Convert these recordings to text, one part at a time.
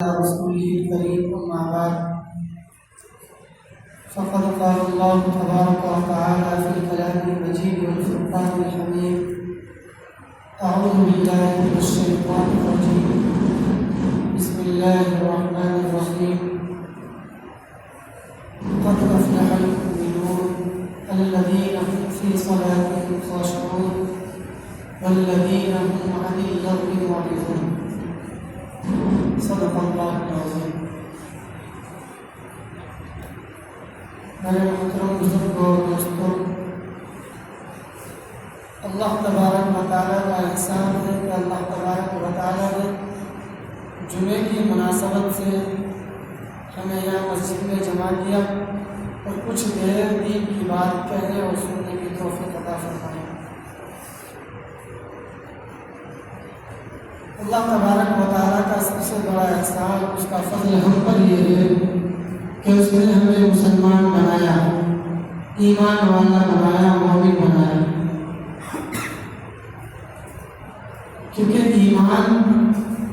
رسوله الكريم أما بعد فقد قال الله تبارك وتعالى في كلامه المجيد والفرقان الحميد أعوذ بالله من الشيطان الرجيم بسم الله الرحمن الرحيم قد أفلح المؤمنون الذين هم في صلاتهم خاشعون والذين هم عن اللغو معرضون صدق اللہ العظیم۔ میرے محترم بزرگوں اور دوستوں، اللہ تبارک و تعالیٰ کا احسان ہے کہ اللہ تبارک و تعالیٰ نے جمعے کی مناسبت سے ہمیں یہاں مسجد میں جمع کیا اور کچھ دیر دین کی بات کہنے اور سننے کی توفیق عطا فرمائی۔ اللہ تبارک و تعالیٰ کا سب سے بڑا احسان، اس کا فضل ہم پر یہ ہے کہ اس نے ہمیں مسلمان بنایا، ایمان والا بنایا، مومن بنایا۔ کیونکہ ایمان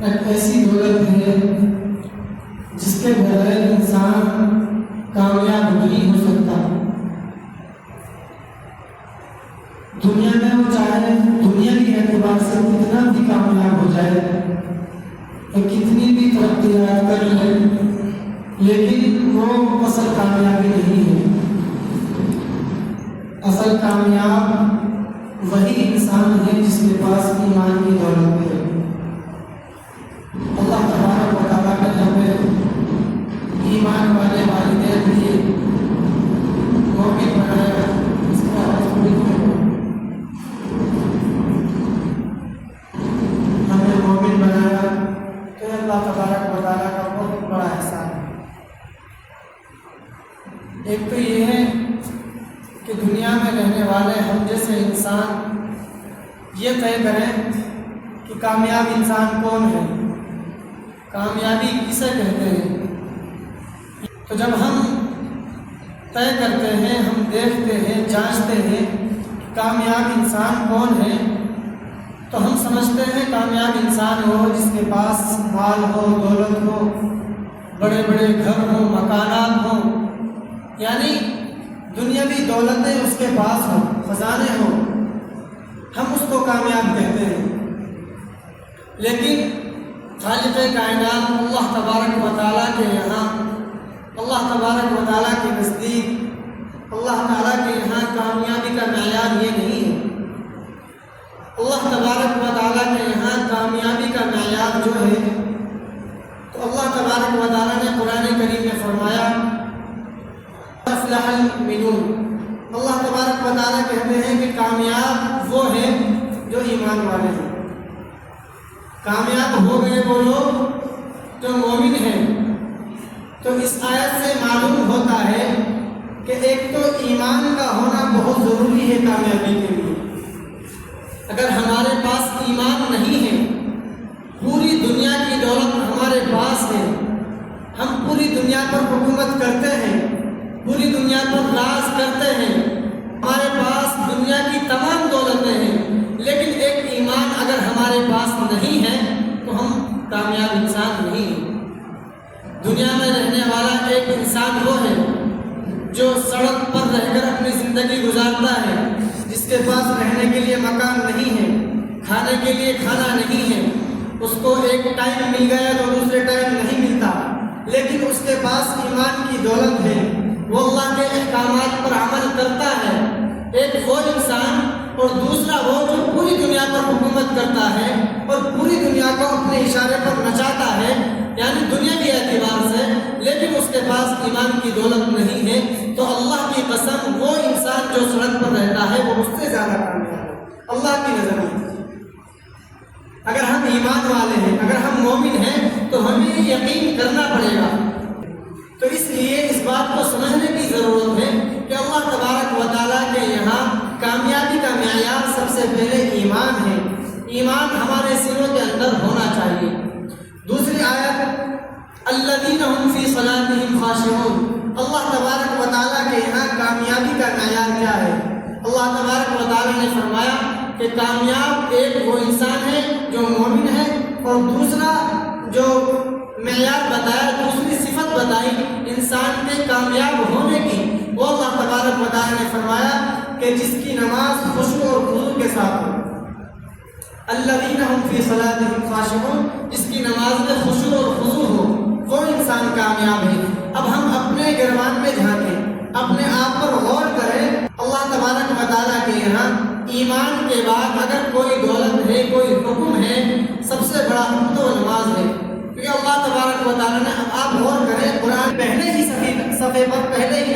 ایک ایسی دولت ہے جس کے بغیر انسان کامیاب نہیں ہو سکتا۔ دنیا میں وہ چاہے دنیا کے اعتبار سے کتنا بھی کامیاب ہو جائے اور کتنی بھی ترقیات کر لے، لیکن وہ اصل کامیابی نہیں ہے۔ اصل کامیاب وہی انسان ہے جس کے پاس ایمان کی دولت ہے۔ اللہ تبارک و تعالیٰ نے ہمیں ایمان والے والدین دیے، مومن بنایا، اس کا مومن بنایا تو اللہ تبارک و تعالیٰ کا بہت بڑا احسان ہے۔ ایک تو یہ ہے کہ دنیا میں رہنے والے ہم جیسے انسان یہ طے کریں کہ کامیاب انسان کون ہے، کامیابی کسے کہتے ہیں۔ تو جب ہم طے کرتے ہیں، ہم دیکھتے ہیں، جانچتے ہیں کامیاب انسان کون ہے، تو ہم سمجھتے ہیں کامیاب انسان ہو جس کے پاس مال ہو، دولت ہو، بڑے بڑے گھر ہوں، مکانات ہوں، یعنی دنیاوی دولتیں اس کے پاس ہوں، خزانے ہوں، ہم اس کو کامیاب کہتے ہیں۔ لیکن خالق کائنات اللہ تبارک و تعالیٰ کے یہاں، اللہ تبارک و تعالیٰ کے نزدیک، اللہ تعالیٰ کے یہاں کامیابی کا معیار یہ نہیں ہے۔ اللہ تبارک و تعالیٰ کے یہاں کامیابی کا معیار جو ہے، تو اللہ تبارک و تعالیٰ نے قرآن کریم میں فرمایا افلح المؤمنون۔ اللہ تبارک و تعالیٰ کہتے ہیں کہ کامیاب وہ ہیں جو ایمان والے ہیں، کامیاب ہو گئے وہ لوگ جو مومن ہیں۔ تو اس آیت سے معلوم ہوتا ہے کہ ایک تو ایمان کا ہونا بہت ضروری ہے کامیابی کے لیے۔ اگر ہمارے پاس ایمان نہیں ہے، پوری دنیا کی دولت ہمارے پاس ہے، ہم پوری دنیا پر حکومت کرتے ہیں، پوری دنیا پر راج کرتے ہیں، ہمارے پاس دنیا کی تمام دولتیں ہیں، لیکن ایک ایمان اگر ہمارے پاس نہیں ہے تو ہم کامیاب انسان نہیں ہیں۔ دنیا میں رہنے والا ایک انسان وہ ہے جو سڑک پر رہ کر اپنی زندگی گزارتا ہے، جس کے پاس رہنے کے لیے مکان نہیں ہے، کھانے کے لیے کھانا نہیں ہے، اس کو ایک ٹائم مل گیا تو دوسرے ٹائم نہیں ملتا، لیکن اس کے پاس ایمان کی دولت ہے، وہ اللہ کے احکامات پر عمل کرتا ہے۔ ایک وہ انسان اور دوسرا وہ جو پوری دنیا پر حکومت کرتا ہے اور پوری دنیا کو اپنے اشارے پر نچاتا ہے، یعنی دنیا کے اعتبار سے، لیکن اس کے پاس ایمان کی دولت نہیں ہے، تو اللہ کی قسم وہ انسان جو سڑک پر رہتا ہے وہ اس سے زیادہ کامیاب ہے اللہ کی نظر میں۔ اگر ہم ایمان والے ہیں، اگر ہم مومن ہیں، تو ہمیں یقین کرنا پڑے گا۔ تو اس لیے اس بات کو سمجھنے کی ضرورت ہے کہ اللہ تبارک و تعالیٰ کے یہاں کامیابی کا معیار سب سے پہلے ایمان ہے۔ ایمان ہمارے سینوں کے اندر ہونا چاہیے۔ دوسری آیت الذین هم فی صلاتهم خاشعون، اللہ تبارک و تعالیٰ کے یہاں کامیابی کا معیار کیا ہے؟ اللہ تبارک و تعالیٰ نے فرمایا کہ کامیاب ایک وہ انسان ہے جو مومن ہے، اور دوسرا جو معیار بتایا، دوسری صفت بتائی انسان کے کامیاب ہونے کی، وہ اللہ تبارک و تعالیٰ نے فرمایا کہ جس کی نماز خشوع اور خضوع کے ساتھ ہو، الذین هم فی صلاتهم خاشعون، جس کی نماز میں خشوع اور خضوع ہو، وہ انسان کامیاب ہے۔ اب ہم اپنے گربان میں جھانکیں، اپنے آپ پر غور کریں۔ اللہ تبارک و تعالیٰ کے یہاں ایمان کے بعد اگر کوئی دولت ہے، کوئی حکم ہے، سب سے بڑا حکم تو نماز ہے، کیونکہ اللہ تبارک و تعالیٰ نے، اب آپ غور کریں، قرآن پہلے ہی صفحے پر پہلی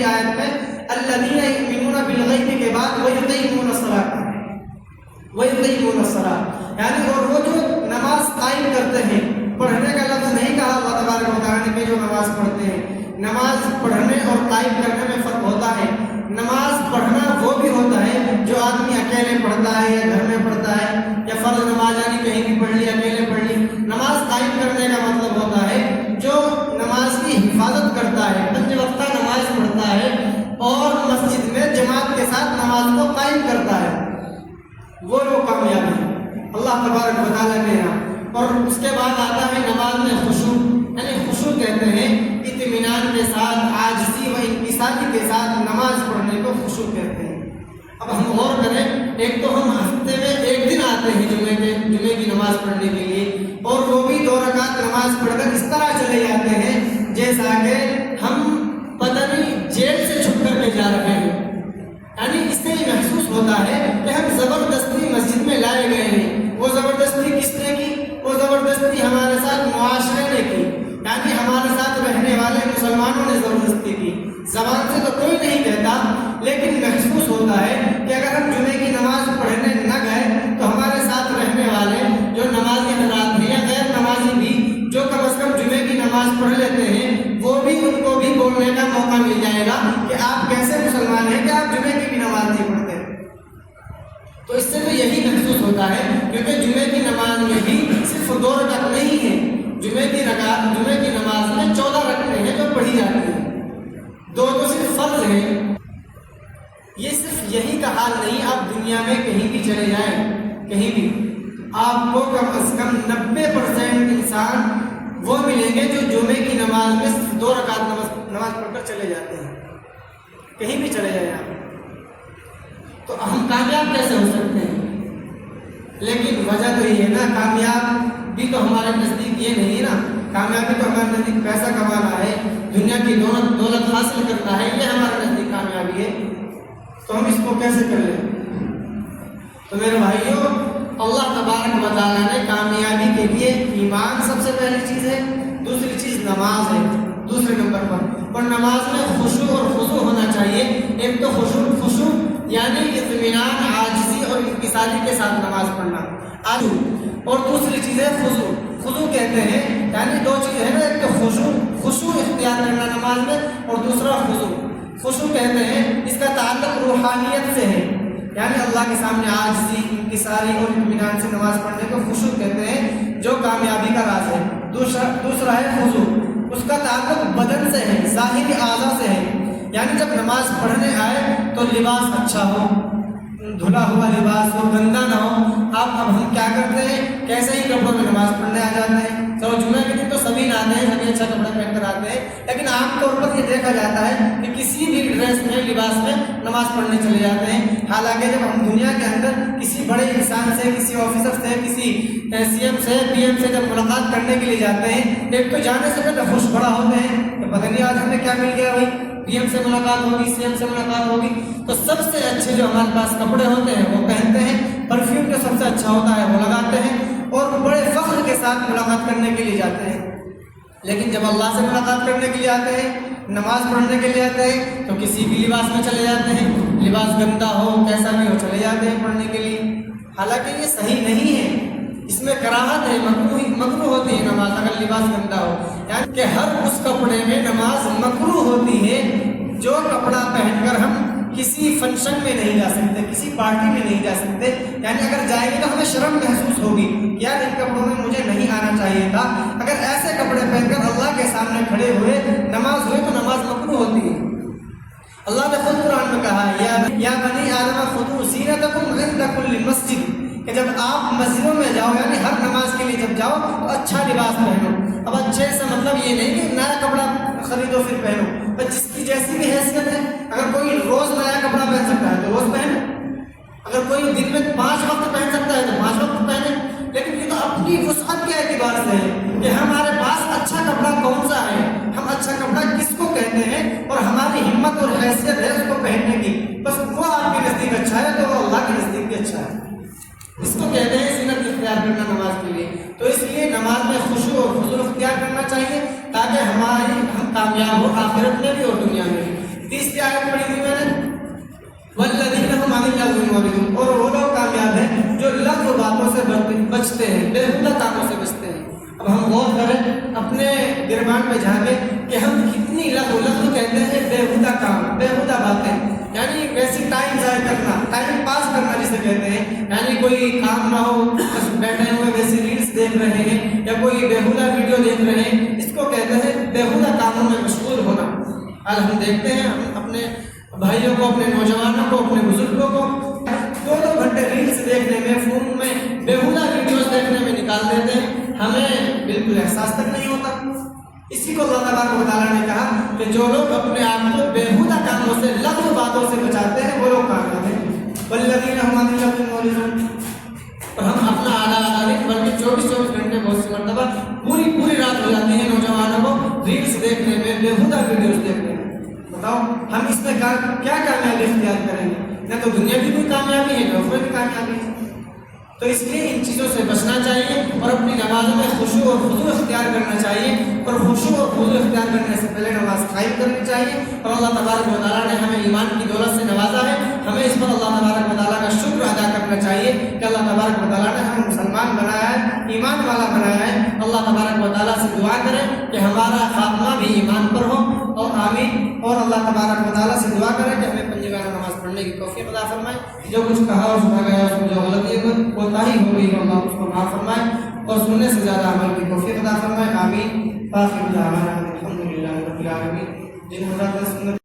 آیت میں الذین یؤمنون بالغیب کے بعد ویقیمون الصلاۃ، ویقیمون الصلاۃ، یعنی اور وہ جو نماز قائم کرتے ہیں، پڑھنے کا لفظ نہیں کہا اللہ تبارک و تعالیٰ نے کہ جو نماز پڑھتے ہیں۔ نماز پڑھنے اور قائم کرنے میں فرق ہوتا ہے۔ نماز پڑھنا وہ بھی ہوتا ہے جو آدمی اکیلے پڑھتا ہے یا گھر میں پڑھتا ہے، یا فرض نماز یعنی کہیں بھی پڑھ لی، اکیلے پڑھ لی۔ نماز قائم کرنے کا مطلب ہوتا ہے جو نماز کی حفاظت کرتا ہے، 5 وقتہ نماز پڑھتا ہے اور مسجد میں جماعت کے ساتھ نماز کو قائم کرتا ہے، وہ کامیاب ہے اللہ تبارک و تعالیٰ کے یہاں۔ اور اس کے بعد آتا ہے نماز میں خشوع، یعنی خشوع کہتے ہیں اطمینان کے ساتھ، عاجزی و انکساری کے ساتھ نماز پڑھنے کو خشوع کہتے ہیں۔ اب ہم غور کریں، ایک تو ہم ہفتے میں ایک دن آتے ہیں جمعے کی نماز پڑھنے کے لیے، اور وہ بھی 2 رکعت نماز پڑھ کر اس طرح چلے جاتے ہیں جیسا کہ ہم پتہ نہیں جیل سے چھپ کر کے جا رہے ہیں، یعنی اس سے یہ محسوس ہوتا ہے کہ ہم زبردستی مسجد میں لائے گئے ہیں۔ وہ زبردستی کس نے کی؟ وہ زبردستی ہمارے ساتھ معاشرے نے کی، یعنی ہمارے ساتھ رہنے والے مسلمانوں نے زبردستی کی۔ زبان سے تو کوئی نہیں کہتا، لیکن محسوس ہوتا ہے کہ اگر ہم جمعے کی نماز پڑھنے نہ گئے تو ہمارے ساتھ رہنے والے جو نمازی حضرات ہیں یا غیر نمازی بھی جو کم از کم جمعے کی نماز پڑھ لیتے ہیں، وہ بھی ان کو بھی بولنے کا موقع مل جائے گا کہ آپ کیسے مسلمان ہیں کہ آپ جمعے کی بھی نماز نہیں پڑھتے۔ تو اس سے تو یہی محسوس ہوتا ہے، کیونکہ جمعے کی نماز میں بھی صرف 2 رکعت نہیں ہے، جمعے کی نماز میں 14 رکعتیں ہیں جو پڑھی جاتی ہیں، 2 تو صرف فرض ہیں۔ یہ صرف یہی کا حال نہیں، آپ دنیا میں کہیں بھی چلے جائیں، کہیں بھی آپ کو کم از کم 90% انسان وہ ملیں گے جو جمعے کی نماز میں صرف 2 رکعت نماز پڑھ کر چلے جاتے ہیں، کہیں بھی چلے جائیں آپ۔ تو ہم کامیاب کیسے ہو سکتے ہیں؟ لیکن وجہ تو یہ ہے نا، کامیاب بھی تو ہمارے نزدیک یہ نہیں ہے نا، کامیابی تو ہمارے نزدیک پیسہ کمانا ہے، دنیا کی دولت حاصل کرنا ہے، یہ ہمارے نزدیک کامیابی ہے۔ تو ہم اس کو کیسے کر لیں؟ تو میرے بھائیوں، اللہ تبارک و تعالیٰ نے کامیابی کے لیے ایمان سب سے پہلی چیز ہے، دوسری چیز نماز ہے دوسرے نمبر پر، اور نماز میں خشوع اور خضوع ہونا چاہیے۔ ایک تو خشوع یعنی اطمینان، عاجزی اور انکساری کے ساتھ نماز پڑھنا، اور دوسری چیز ہے خضوع۔ خضوع کہتے ہیں یعنی 2 چیز ہے نا، ایک تو خشوع اختیار کرنا نماز میں، اور دوسرا خضوع۔ خشوع کہتے ہیں اس کا تعلق روحانیت سے ہے، یعنی اللہ کے سامنے عاجزی، انکساری اور اطمینان سے نماز پڑھنے کو خشوع کہتے ہیں، جو کامیابی کا راز ہے۔ دوسرا ہے خضوع، اس کا تعلق بدن سے ہے، ظاہری اعضاء سے ہے، یعنی جب نماز پڑھنے آئے تو لباس اچھا ہو، دھلا ہوا لباس ہو، گندا نہ ہو۔ اب ہم کیا کرتے ہیں، کیسے ہی کپڑوں میں نماز پڑھنے آ جاتے ہیں۔ چلو جمعہ کے دن تو سبھی نہاتے ہیں، سبھی اچھا کپڑا پہن کر آتے ہیں، لیکن عام طور پر یہ دیکھا جاتا ہے کہ کسی بھی ڈریس میں، لباس میں نماز پڑھنے چلے جاتے ہیں۔ حالانکہ جب ہم دنیا کے اندر کسی بڑے انسان سے، کسی آفیسر سے، کسی CM سے، PM سے جب ملاقات کرنے کے لیے جاتے ہیں، ایک تو جانے سے پہلے خوش بڑا ہوتے ہیں کہ پتہ نہیں آج ہمیں کیا مل گیا، بھائی PM سے ملاقات ہوگی، CM سے ملاقات ہوگی، تو سب سے اچھے جو ہمارے پاس کپڑے ہوتے ہیں وہ پہنتے ہیں، پرفیوم جو سب سے اچھا ہوتا ہے وہ لگاتے ہیں، اور بڑے فخر کے ساتھ ملاقات کرنے کے لیے جاتے ہیں۔ لیکن جب اللہ سے ملاقات کرنے کے لیے آتے ہیں، نماز پڑھنے کے لیے آتے ہیں، تو کسی بھی لباس میں چلے جاتے ہیں، لباس گندا ہو کیسا بھی ہو چلے جاتے ہیں پڑھنے کے لیے۔ حالانکہ یہ صحیح نہیں ہے، اس میں کراہت ہے، مکروہ ہوتی ہے نماز اگر لباس گندا ہو، یعنی کہ ہر اس کپڑے میں نماز مکروہ ہوتی ہے جو کپڑا پہن کر ہم کسی فنکشن میں نہیں جا سکتے، کسی پارٹی میں نہیں جا سکتے، یعنی اگر جائیں گے تو ہمیں شرم محسوس ہوگی، یار ان کپڑوں میں مجھے نہیں آنا چاہیے تھا۔ اگر ایسے کپڑے پہن کر اللہ کے سامنے کھڑے ہوئے نماز ہوئی تو نماز مکروہ ہوتی ہے۔ اللہ نے خود قرآن میں کہا یا بنی آدم خذوا زینتکم عند کل مسجد، کہ جب آپ مسجدوں میں جاؤ، یعنی ہر نماز کے لیے جب جاؤ تو اچھا لباس پہنو۔ اب اچھے سے مطلب یہ نہیں کہ نیا کپڑا خریدو پھر پہنو، پر جس کی جیسی بھی حیثیت ہے، اگر کوئی روز نیا کپڑا پہن سکتا ہے تو روز پہنے، اگر کوئی دن میں 5 وقت پہن سکتا ہے تو 5 وقت پہنے، لیکن یہ تو اپنی وسعت کے اعتبار سے ہے کہ ہمارے پاس اچھا کپڑا کون سا ہے، ہم اچھا کپڑا کس کو کہتے ہیں، اور ہماری ہمت اور حیثیت ہے اس کو پہننے کی، بس وہ آپ کے نزدیک اچھا ہے تو اللہ کے نزدیک بھی اچھا ہے۔ اس کو کہتے ہیں زینت اختیار کرنا نماز کے لیے۔ تو اس لیے نماز میں خشوع اور حضور اختیار کرنا چاہیے تاکہ ہم کامیاب ہو آخرت میں بھی اور دنیا میں بھی۔ تیسری آیت پڑھی تھی میں نے، والذین هم عن اللغو معرضون، اور وہ لوگ کامیاب ہیں جو لغو باتوں سے بچتے ہیں، بیہودہ کاموں سے بچتے ہیں۔ اب ہم غور کریں اپنے گربان پہ جھانکیں کہ ہم کتنی لغو کہتے ہیں بیہودہ کام، بیہودہ باتیں، یعنی ویسی ٹائم ضائع کرنا، ٹائم پاس کرنا جسے کہتے ہیں، یعنی کوئی کام نہ ہو بس بیٹھے ہوئے ویسی ریلس دیکھ رہے ہیں یا کوئی بیہودہ ویڈیو دیکھ رہے ہیں، اس کو کہتے ہیں بیہودہ کاموں میں مشغول ہونا۔ آج ہم دیکھتے ہیں ہم اپنے بھائیوں کو، اپنے نوجوانوں کو، اپنے بزرگوں کو 2-2 گھنٹے ریلس دیکھنے میں، فون میں بیہودہ ویڈیوز دیکھنے میں نکال دیتے ہیں، ہمیں بالکل احساس تک نہیں ہوتا۔ اسی کو اللہ تبارک و تعالیٰ نے کہا کہ جو لوگ اپنے آپ کو بیہودہ کاموں سے، لغو باتوں سے بچاتے ہیں وہ لوگ کامیاب ہیں۔ والذین هم عن اللغو معرضون، اور ہم اپنا آدھا نہیں بلکہ 24 گھنٹے بہت سی مرتبہ پوری رات ہو جاتی ہے نوجوانوں کو ریلس دیکھنے میں، بیہودہ ویڈیوز دیکھنے میں۔ بتاؤ ہم اس میں کیا کامیابی اختیار کریں گے؟ نہ تو دنیا کی کوئی کامیابی ہے، نہ اخروی کی کامیابی ہے۔ تو اس لیے ان چیزوں سے بچنا چاہیے اور اپنی نمازوں میں خشوع اور خضوع اختیار کرنا چاہیے، اور خشوع اور خضوع اختیار کرنے سے پہلے نماز قائم کرنی چاہیے۔ اور اللہ تبارک و تعالیٰ نے ہمیں ایمان کی دولت سے نوازا ہے، ہمیں اس پر اللہ تبارک و تعالیٰ کا شکر ادا کرنا چاہیے کہ اللہ تبارک و تعالیٰ نے ہمیں مسلمان بنایا ہے، ایمان والا بنایا ہے۔ اللہ تبارک و تعالیٰ سے دعا کریں کہ ہمارا خاتمہ بھی ایمان پر ہو، اور آمین۔ اور اللہ تبارک و تعالیٰ سے دعا کریں کہ ہمیں پنجگانہ نماز پڑھنے کی توفیق عطا فرمائے۔ جو کچھ کہا اور سنا گیا اس میں جو غلطی کوتاہی ہو گئی اللہ اس کو معاف فرمائے، اور سننے سے زیادہ عمل کی توفیق عطا فرمائے، آمین۔ باقی دعوانا الحمدللہ رب العالمین۔ جن حضرات نے سنت